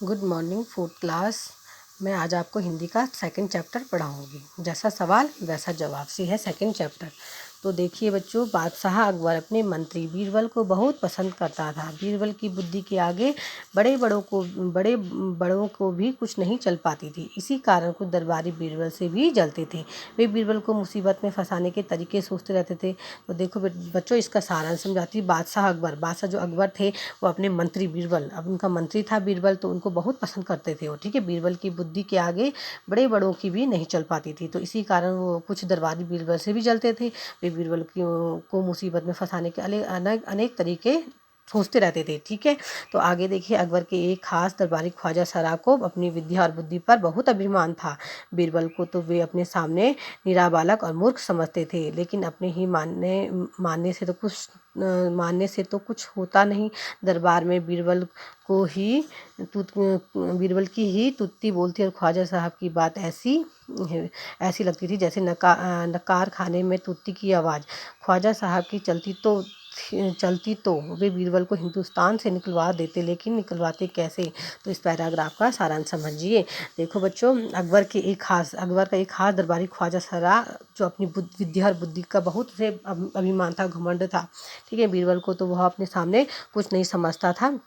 Good morning fourth class. मैं आज आपको हिंदी का सेकंड चैप्टर पढ़ाऊंगी। जैसा सवाल वैसा जवाब सी है सेकंड चैप्टर। तो देखिए बच्चों, बादशाह अकबर अपने मंत्री बीरबल को बहुत पसंद करता था। बीरबल की बुद्धि के आगे बड़े बड़ों को भी कुछ नहीं चल पाती थी। इसी कारण कुछ दरबारी बीरबल से भी जलते थे। वे बीरबल को मुसीबत में फंसाने के तरीके सोचते रहते थे। तो देखो बच्चों, इसका सारांश समझाती हूँ। बादशाह जो अकबर थे, वो अपने मंत्री बीरबल, अब उनका मंत्री था बीरबल, तो उनको बहुत पसंद करते थे वो। ठीक है, बीरबल की बुद्धि के आगे बड़े बड़ों की भी नहीं चल पाती थी। तो इसी कारण वो कुछ दरबारी बीरबल से भी जलते थे। वे बीरबल को मुसीबत में फंसाने के अनेक अनेक तरीके सोचते रहते थे। ठीक है, तो आगे देखिए, अकबर के एक खास दरबारी ख्वाजा सरा को अपनी विद्या और बुद्धि पर बहुत अभिमान था। बीरबल को तो वे अपने सामने निरा बालक और मूर्ख समझते थे, लेकिन अपने ही मानने से तो कुछ होता नहीं। दरबार में बीरबल की ही तुत्ती बोलती और ख्वाजा साहब की बात ऐसी लगती थी जैसे नकार खाने में तुत्ती की आवाज़। ख्वाजा साहब की चलती तो वे बीरबल को हिंदुस्तान से निकलवा देते, लेकिन निकलवाते कैसे? तो इस पैराग्राफ का सारांश समझिए। देखो बच्चों, अकबर का एक खास दरबारी ख्वाजा सरा, जो अपनी विद्या और बुद्धि का बहुत से अभिमान था, घमंड था। ठीक है, बीरबल को तो वह अपने सामने कुछ नहीं समझता था।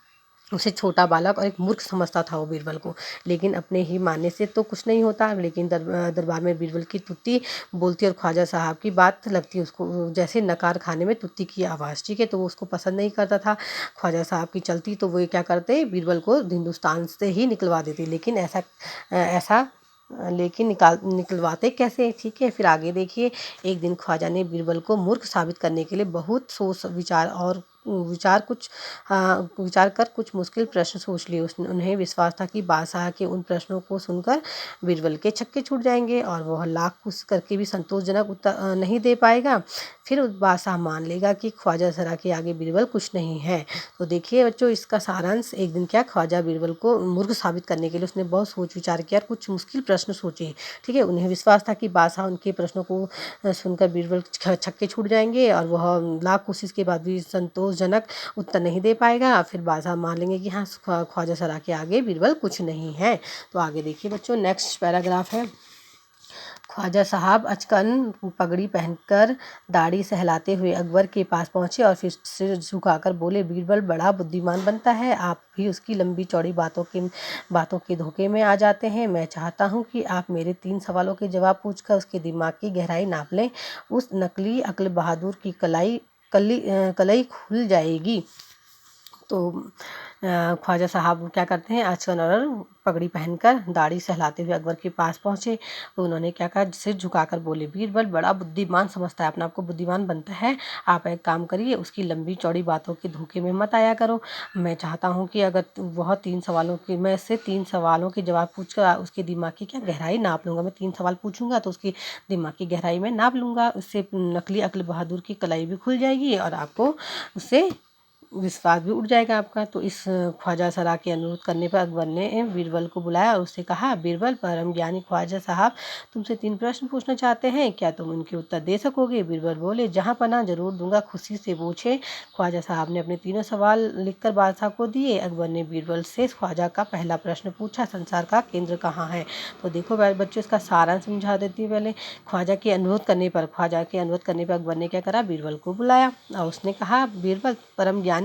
उसे छोटा बालक और एक मूर्ख समझता था वो बीरबल को। लेकिन अपने ही मानने से तो कुछ नहीं होता। लेकिन दरबार में बीरबल की तुत्ती बोलती और ख्वाजा साहब की बात लगती उसको जैसे नकार खाने में तुत्ती की आवाज़। ठीक है, तो वो उसको पसंद नहीं करता था। ख्वाजा साहब की चलती तो वो क्या करते, बीरबल को हिंदुस्तान से ही निकलवा देते। लेकिन ऐसा निकलवाते कैसे? ठीक है, फिर आगे देखिए। एक दिन ख्वाजा ने बीरबल को मूर्ख साबित करने के लिए बहुत सोच विचार कर कुछ मुश्किल प्रश्न सोच लिए। उन्हें विश्वास था कि बादशाह के उन प्रश्नों को सुनकर बीरबल के छक्के छूट जाएंगे और वह लाख कोशिश करके भी संतोषजनक उत्तर नहीं दे पाएगा। फिर बादशाह मान लेगा कि ख्वाजा सरा के आगे बीरबल कुछ नहीं है। तो देखिए बच्चों, इसका सारांश, एक दिन क्या, ख्वाजा बीरबल को मूर्ख साबित करने के लिए उसने बहुत सोच विचार किया और कुछ मुश्किल प्रश्न सोचे। ठीक है, उन्हें विश्वास था कि बादशाह उनके प्रश्नों को सुनकर बीरबल छक्के छूट जाएंगे और वह लाख कोशिश के बाद भी संतोषजनक उत्तर नहीं दे पाएगा। फिर बादशाह मान लेंगे कि हाँ, ख्वाजा सरा के आगे बीरबल कुछ नहीं है। तो आगे देखिए बच्चों, नेक्स्ट पैराग्राफ है। ख्वाजा साहब अचकन पगड़ी पहनकर दाढ़ी सहलाते हुए अकबर के पास पहुंचे और फिर सिर झुकाकर बोले, बीरबल बड़ा बुद्धिमान बनता है, आप भी उसकी लंबी चौड़ी बातों के धोखे में आ जाते हैं। मैं चाहता हूं कि आप मेरे 3 सवालों के जवाब पूछकर उसके दिमाग की गहराई नाप लें। उस नकली अक्ल बहादुर की कलई खुल जाएगी। तो ख्वाजा साहब क्या करते हैं, आचकन और पगड़ी पहनकर दाढ़ी सहलाते हुए अकबर के पास पहुंचे। तो उन्होंने क्या कहा, सिर झुकाकर बोले, बीरबल बड़ा बुद्धिमान समझता है, अपने आप को बुद्धिमान बनता है। आप एक काम करिए, उसकी लंबी चौड़ी बातों के धोखे में मत आया करो। मैं चाहता हूं कि अगर मैं इससे 3 सवालों के जवाब पूछकर उसके दिमाग की क्या गहराई नाप लूँगा। मैं 3 सवाल पूछूंगा तो उसकी दिमाग की गहराई में नाप लूँगा। उससे नकली अक्ल बहादुर की कलाई भी खुल जाएगी और आपको उससे विश्वास भी उठ जाएगा आपका। तो इस ख्वाजा सरा के अनुरोध करने पर अकबर ने बीरबल को बुलाया और उससे कहा, बीरबल, परम ज्ञानी ख्वाजा साहब तुमसे 3 प्रश्न पूछना चाहते हैं, क्या तुम उनके उत्तर दे सकोगे? बीरबल बोले, जहाँ पना जरूर दूंगा, खुशी से पूछे। ख्वाजा साहब ने अपने तीनों सवाल लिखकर बादशाह को दिए। अकबर ने बीरबल से ख्वाजा का पहला प्रश्न पूछा, संसार का केंद्र कहाँ है? तो देखो बच्चों, इसका सारांश समझा देती हूँ पहले। ख्वाजा के अनुरोध करने पर अकबर ने क्या करा, बीरबल को बुलाया और उसने कहा, बीरबल, परम ज्ञानी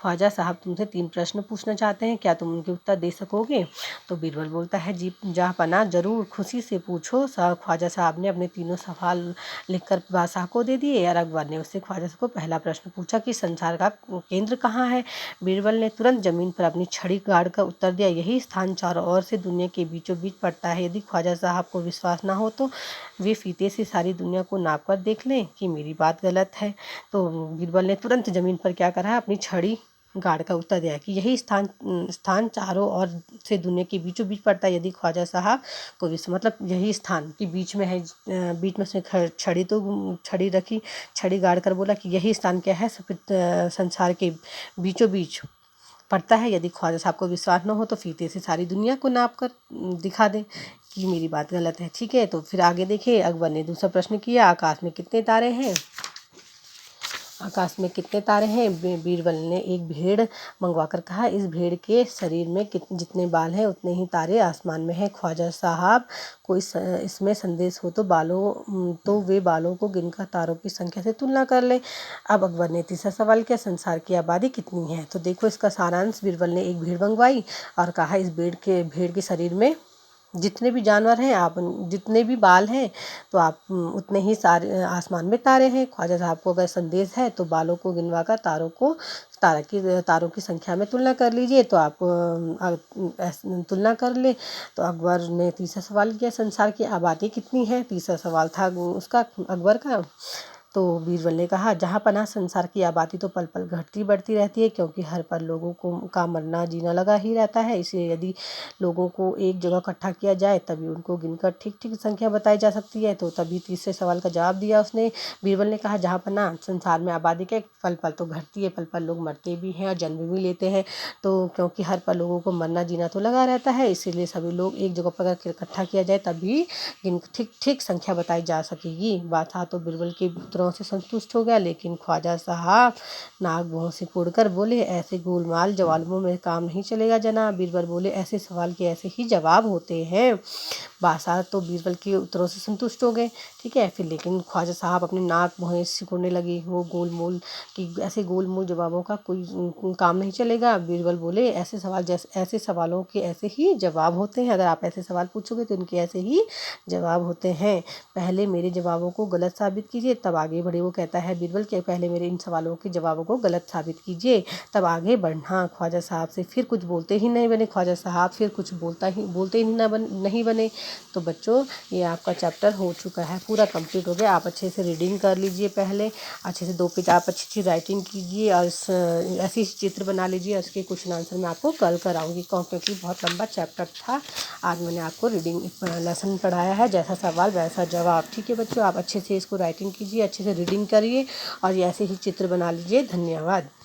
ख्वाजा साहब तुमसे 3 प्रश्न पूछना चाहते हैं, क्या तुम उनके उत्तर दे सकोगे? तो बीरबल बोलता है, जी जहाँ पना जरूर, खुशी से पूछो। ख्वाजा साहब ने अपने तीनों सवाल लिखकर बादशाह को दे दिए और अकबर ने उससे ख्वाजा साहब को पहला प्रश्न पूछा कि संसार का केंद्र कहाँ है। बीरबल ने तुरंत जमीन पर अपनी छड़ी गाड़ कर उत्तर दिया, यही स्थान चारों ओर से दुनिया के बीचों बीच पड़ता है। यदि ख्वाजा साहब को विश्वास ना हो तो वे फीते से सारी दुनिया को नाप कर देख लें कि मेरी बात गलत है। तो बीरबल ने तुरंत जमीन पर क्या करा, अपनी छड़ी गाड़ का उत्तर दिया कि यही स्थान चारों ओर से दुनिया के बीचों बीच पड़ता है। यदि ख्वाजा साहब को मतलब यही स्थान के बीच में है, बीच में से छड़ी रखी, छड़ी गाड़ कर बोला कि यही स्थान क्या है, संसार के बीचों बीच पड़ता है। यदि ख्वाजा साहब को विश्वास न हो तो फीते से सारी दुनिया को नाप कर दिखा दें कि मेरी बात गलत है। ठीक है, तो फिर आगे देखिए, अकबर ने दूसरा प्रश्न किया, आकाश में कितने तारे हैं? आकाश में कितने तारे हैं? बीरबल ने एक भेड़ मंगवाकर कहा, इस भेड़ के शरीर में जितने बाल हैं उतने ही तारे आसमान में हैं। ख्वाजा साहब को इसमें संदेश हो तो वे बालों को गिनकर तारों की संख्या से तुलना कर ले। अब अकबर ने तीसरा सवाल किया, संसार की आबादी कितनी है? तो देखो इसका सारांश, बीरबल ने एक भेड़ मंगवाई और कहा इस भेड़ के शरीर में जितने भी जानवर हैं, आप जितने भी बाल हैं, तो आप उतने ही सारे आसमान में तारे हैं। ख्वाजा साहब को अगर संदेश है तो बालों को गिनवा कर तारों की संख्या में तुलना कर लीजिए। तो आप तुलना कर ले। तो अकबर ने तीसरा सवाल किया, संसार की आबादी कितनी है? तीसरा सवाल था उसका, अकबर का। तो बीरबल ने कहा, जहाँ पनाह संसार की आबादी तो पल पल घटती बढ़ती रहती है, क्योंकि हर पल लोगों का मरना जीना लगा ही रहता है। इसलिए यदि लोगों को एक जगह इकट्ठा किया जाए तभी उनको गिनकर ठीक ठीक संख्या बताई जा सकती है। तो तभी तीसरे सवाल का जवाब दिया उसने। बीरबल ने कहा, जहाँ पनाह संसार में आबादी के पल पल तो घटती है, पल पल लोग मरते भी हैं और जन्म भी लेते हैं। तो क्योंकि हर पल लोगों को मरना जीना तो लगा रहता है, इसीलिए सभी लोग एक जगह पर अगर इकट्ठा किया जाए तभी ठीक ठीक संख्या बताई जा सकेगी। बात तो बीरबल के उत्तरों से संतुष्ट हो गया, लेकिन ख्वाजा साहब नाक भौं से फोड़कर बोले, ऐसे गोलमाल जवाबों में काम नहीं चलेगा जनाब। बीरबल बोले, ऐसे सवाल के ऐसे ही जवाब होते हैं। बादशाह तो बीरबल के उत्तरों से संतुष्ट हो गए, ठीक है। फिर लेकिन ख्वाजा साहब अपने नाक भौं सिकुड़ने लगे। वो गोलमोल कि ऐसे गोलमोल जवाबों का कोई काम नहीं चलेगा। बीरबल बोले, ऐसे सवालों के ऐसे ही जवाब होते हैं। अगर आप ऐसे सवाल पूछोगे तो इनके ऐसे ही जवाब होते हैं। पहले मेरे जवाबों को गलत साबित कीजिए तब आगे बढ़े। वो कहता है बीरबल के पहले मेरे इन सवालों के जवाबों को गलत साबित कीजिए तब आगे बढ़ना। ख्वाजा साहब से फिर कुछ बोलते ही नहीं बने। ख्वाजा साहब फिर कुछ बोलते ही नहीं बने। तो बच्चों, ये आपका चैप्टर हो चुका है, पूरा कंप्लीट हो गया। आप अच्छे से रीडिंग कर लीजिए, पहले अच्छे से 2 पेज आप अच्छी राइटिंग कीजिए और ऐसी चित्र बना लीजिए। उसके क्वेश्चन आंसर मैं आपको कल कराऊंगी, क्योंकि बहुत लंबा चैप्टर था। आज मैंने आपको रीडिंग लेसन पढ़ाया है, जैसा सवाल वैसा जवाब। ठीक है बच्चों, आप अच्छे से इसको राइटिंग कीजिए, अच्छे से रीडिंग करिए और ऐसे ही चित्र बना लीजिए। धन्यवाद।